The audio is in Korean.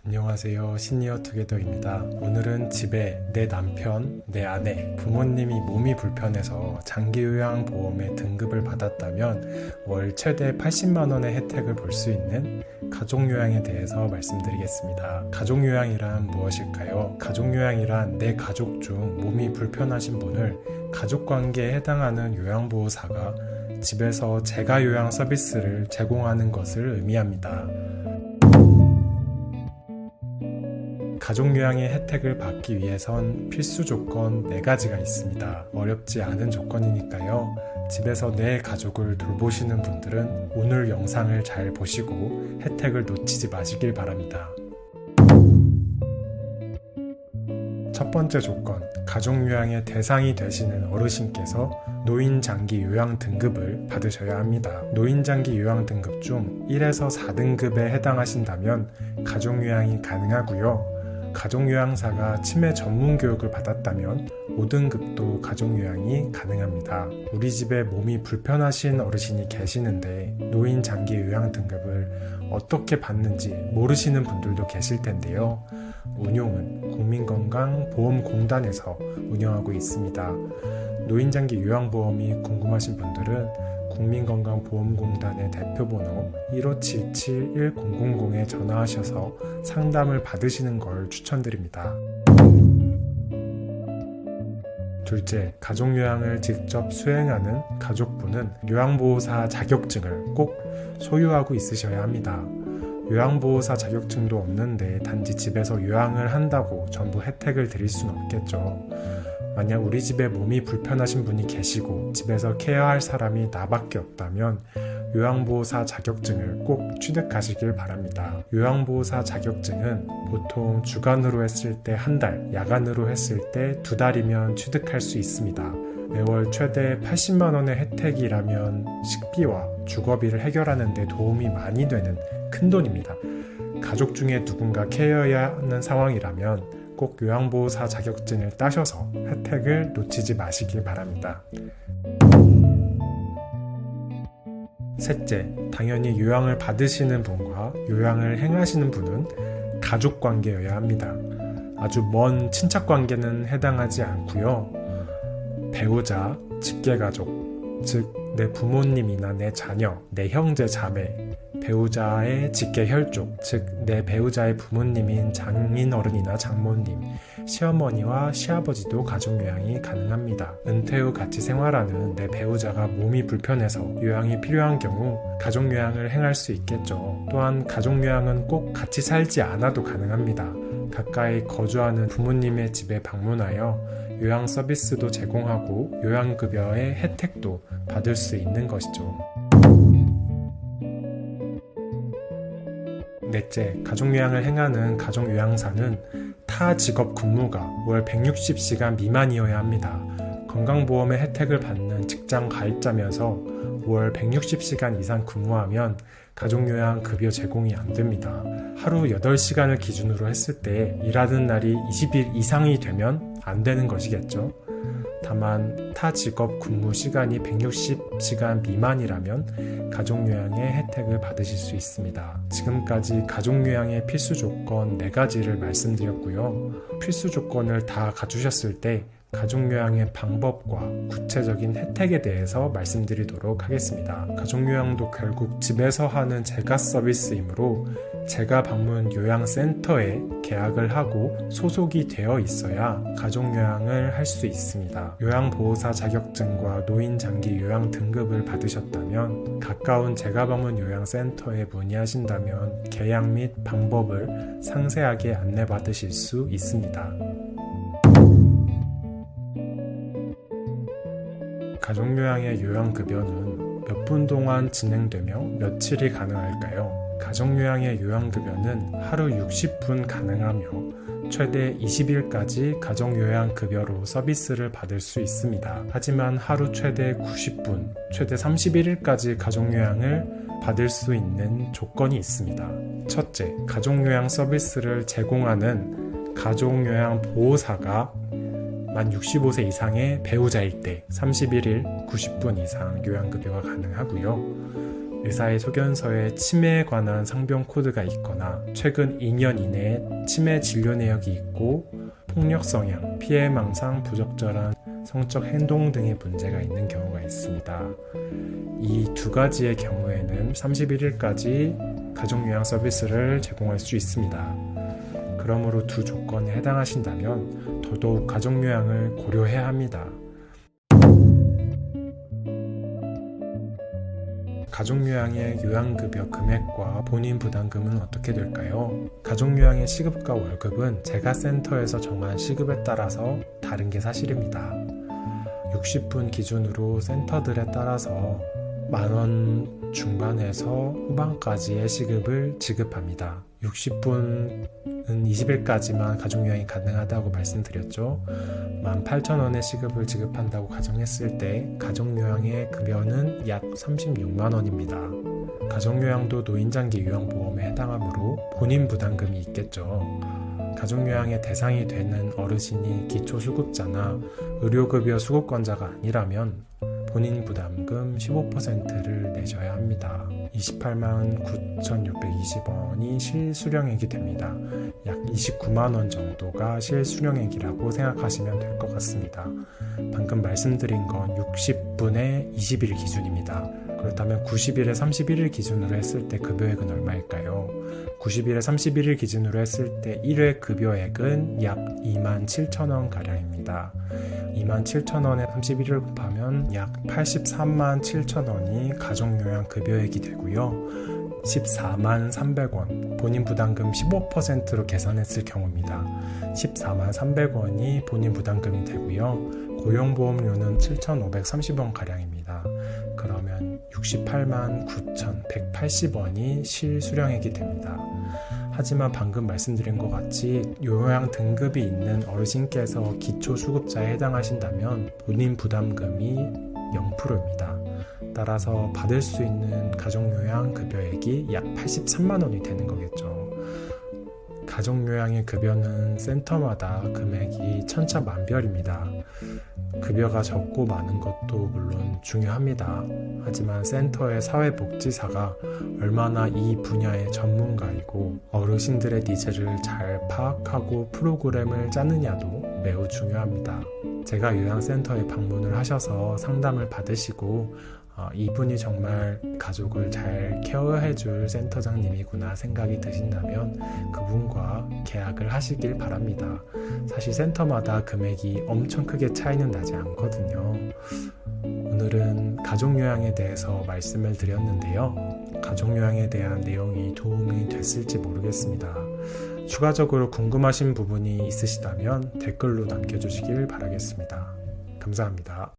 안녕하세요. 시니어 투게더입니다. 오늘은 집에 내 남편, 내 아내, 부모님이 몸이 불편해서 장기요양보험에 등급을 받았다면 월 최대 80만원의 혜택을 볼 수 있는 가족요양에 대해서 말씀드리겠습니다. 가족요양이란 무엇일까요? 가족요양이란 내 가족 중 몸이 불편하신 분을 가족관계에 해당하는 요양보호사가 집에서 재가요양 서비스를 제공하는 것을 의미합니다. 가족요양의 혜택을 받기 위해선 필수 조건 4가지가 있습니다. 어렵지 않은 조건이니까요. 집에서 내 가족을 돌보시는 분들은 오늘 영상을 잘 보시고 혜택을 놓치지 마시길 바랍니다. 첫 번째 조건, 가족요양의 대상이 되시는 어르신께서 노인장기 요양 등급을 받으셔야 합니다. 노인장기 요양 등급 중 1에서 4등급에 해당하신다면 가족요양이 가능하고요. 가족요양사가 치매 전문 교육을 받았다면 5등급도 가족요양이 가능합니다. 우리 집에 몸이 불편하신 어르신이 계시는데 노인 장기 요양 등급을 어떻게 받는지 모르시는 분들도 계실 텐데요. 운용은 국민건강보험공단에서 운영하고 있습니다. 노인장기 요양보험이 궁금하신 분들은 국민건강보험공단의 대표번호 1577-1000에 전화하셔서 상담을 받으시는 걸 추천드립니다. 둘째, 가족요양을 직접 수행하는 가족분은 요양보호사 자격증을 꼭 소유하고 있으셔야 합니다. 요양보호사 자격증도 없는데 단지 집에서 요양을 한다고 전부 혜택을 드릴 수는 없겠죠. 만약 우리 집에 몸이 불편하신 분이 계시고 집에서 케어할 사람이 나밖에 없다면 요양보호사 자격증을 꼭 취득하시길 바랍니다. 요양보호사 자격증은 보통 주간으로 했을 때 1달, 야간으로 했을 때 2달이면 취득할 수 있습니다. 매월 최대 80만원의 혜택이라면 식비와 주거비를 해결하는 데 도움이 많이 되는 큰돈입니다. 가족 중에 누군가 케어해야 하는 상황이라면 꼭 요양보호사 자격증을 따셔서 혜택을 놓치지 마시길 바랍니다. 셋째, 당연히 요양을 받으시는 분과 요양을 행하시는 분은 가족관계여야 합니다. 아주 먼 친척관계는 해당하지 않고요. 배우자, 직계가족, 즉 내 부모님이나 내 자녀, 내 형제, 자매, 배우자의 직계혈족, 즉 내 배우자의 부모님인 장인어른이나 장모님, 시어머니와 시아버지도 가족요양이 가능합니다. 은퇴 후 같이 생활하는 내 배우자가 몸이 불편해서 요양이 필요한 경우 가족요양을 행할 수 있겠죠. 또한 가족요양은 꼭 같이 살지 않아도 가능합니다. 가까이 거주하는 부모님의 집에 방문하여 요양 서비스도 제공하고 요양급여의 혜택도 받을 수 있는 것이죠. 넷째, 가족요양을 행하는 가족요양사는 타 직업 근무가 월 160시간 미만이어야 합니다. 건강보험의 혜택을 받는 직장 가입자면서 월 160시간 이상 근무하면 가족요양 급여 제공이 안 됩니다. 하루 8시간을 기준으로 했을 때 일하는 날이 20일 이상이 되면 안 되는 것이겠죠. 다만 타 직업 근무 시간이 160시간 미만이라면 가족요양의 혜택을 받으실 수 있습니다. 지금까지 가족요양의 필수 조건 4가지를 말씀드렸고요. 필수 조건을 다 갖추셨을 때 가족요양의 방법과 구체적인 혜택에 대해서 말씀드리도록 하겠습니다. 가족요양도 결국 집에서 하는 재가 서비스이므로 재가 방문 요양센터에 계약을 하고 소속이 되어 있어야 가족요양을 할 수 있습니다. 요양보호사 자격증과 노인장기 요양 등급을 받으셨다면 가까운 재가 방문 요양센터에 문의하신다면 계약 및 방법을 상세하게 안내받으실 수 있습니다. 가족요양의 요양급여는 몇 분 동안 진행되며 며칠이 가능할까요? 가족요양의 요양급여는 하루 60분 가능하며 최대 20일까지 가족요양급여로 서비스를 받을 수 있습니다. 하지만 하루 최대 90분, 최대 31일까지 가족요양을 받을 수 있는 조건이 있습니다. 첫째, 가족요양 서비스를 제공하는 가족요양보호사가 만 65세 이상의 배우자일 때 31일 90분 이상 요양급여가 가능하고요. 의사의 소견서에 치매에 관한 상병 코드가 있거나 최근 2년 이내에 치매 진료 내역이 있고 폭력 성향, 피해 망상, 부적절한 성적 행동 등의 문제가 있는 경우가 있습니다. 이 두 가지의 경우에는 31일까지 가족요양 서비스를 제공할 수 있습니다. 그러므로 두 조건에 해당하신다면 더더욱 가족요양을 고려해야 합니다. 가족요양의 요양급여 금액과 본인 부담금은 어떻게 될까요? 가족요양의 시급과 월급은 제가 센터에서 정한 시급에 따라서 다른 게 사실입니다. 60분 기준으로 센터들에 따라서 만원 중반에서 후반까지의 시급을 지급합니다. 60분은 20일까지만 가족요양이 가능하다고 말씀드렸죠. 18,000원의 시급을 지급한다고 가정했을 때 가족요양의 급여는 약 36만원입니다. 가족요양도 노인장기 요양보험에 해당하므로 본인 부담금이 있겠죠. 가족요양의 대상이 되는 어르신이 기초수급자나 의료급여 수급권자가 아니라면 본인 부담금 15%를 내셔야 합니다. 28만 9,620원이 실수령액이 됩니다. 약 29만원 정도가 실수령액이라고 생각하시면 될 것 같습니다. 방금 말씀드린 건 60분의 20일 기준입니다. 그렇다면 90일에 31일 기준으로 했을 때 급여액은 얼마일까요? 90일에 31일 기준으로 했을 때 1회 급여액은 약 27,000원 가량입니다. 27,000원에 31을 곱하면 약 83만 7천원이 가족요양 급여액이 되고요. 14만 300원, 본인 부담금 15%로 계산했을 경우입니다. 14만 300원이 본인 부담금이 되고요. 고용보험료는 7,530원 가량입니다. 그러면 68만 9,180원이 실수령액이 됩니다. 하지만 방금 말씀드린 것 같이 요양 등급이 있는 어르신께서 기초수급자에 해당하신다면 본인 부담금이 0%입니다. 따라서 받을 수 있는 가족요양 급여액이 약 83만 원이 되는 거겠죠. 가족요양의 급여는 센터마다 금액이 천차만별입니다. 급여가 적고 많은 것도 물론 중요합니다. 하지만 센터의 사회복지사가 얼마나 이 분야의 전문가이고 어르신들의 니즈를 잘 파악하고 프로그램을 짜느냐도 매우 중요합니다. 제가 요양센터에 방문을 하셔서 상담을 받으시고 이분이 정말 가족을 잘 케어해줄 센터장님이구나 생각이 드신다면 그분과 계약을 하시길 바랍니다. 사실 센터마다 금액이 엄청 크게 차이는 나지 않거든요. 오늘은 가족요양에 대해서 말씀을 드렸는데요. 가족요양에 대한 내용이 도움이 됐을지 모르겠습니다. 추가적으로 궁금하신 부분이 있으시다면 댓글로 남겨주시길 바라겠습니다. 감사합니다.